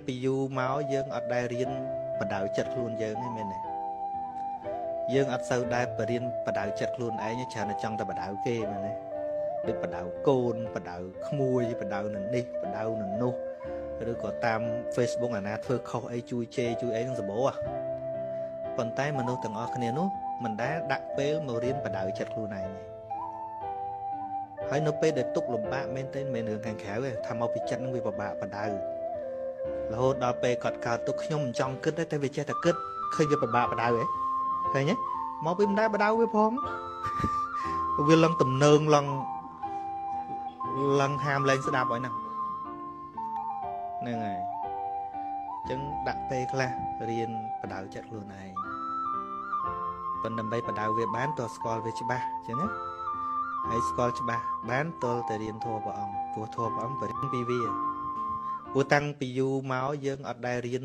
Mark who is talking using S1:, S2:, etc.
S1: ពីយូរមកយើងអត់ដែលរៀនបដៅចិត្តខ្លួនយើងទេមែនទេយើងអត់សូវដែលបរៀនបដៅចិត្តខ្លួនឯងច្រើនតែចង់តែបដៅគេមែនទេដូចបដៅកូនបដៅក្មួយបដៅនៅនេះបដៅនៅនោះឬក៏តាម Facebook អាណាធ្វើខុសអីជួយជេរជួយអីនឹងសម្បូរប៉ុន្តែមនុស្សទាំងអស់គ្នានោះមិនដែលដាក់ពេលមករៀនបដៅចិត្តខ្លួនឯងទេហើយនៅពេលដែលទុកលំបាកមែនទេមិនមែនរឿងខាងក្រៅទេថាមកពីចិត្តនឹងវាពិបាកបដៅរហូតដល់ពេលគាត់កើតទុកខ្ញុំមិនចង់គិតទេតែវាចេះតែគិតឃើញវាពិបាកបដៅហ៎ឃើញទេមកពីមិនដែលបដៅវាផងវាឡើងទំនើងឡើងហាមលែងស្ដាប់ហើយហ្នឹងហើយអញ្ចឹងដាក់ពេលខ្លះរៀនបដៅចិត្តខ្លួនឯងប៉ុន្តែដើម្បីបដៅវាបានតើស្គាល់វាច្បាស់អញ្ចឹងណាហើយស្គាល់ច្បាស់បានតលតែរៀនធម៌ព្រះអង្គព្រោះធម៌ព្រះអង្គបរិញ្ញពីវាព្រោះតាំងពីយូរមកយើងអត់ដែលរៀន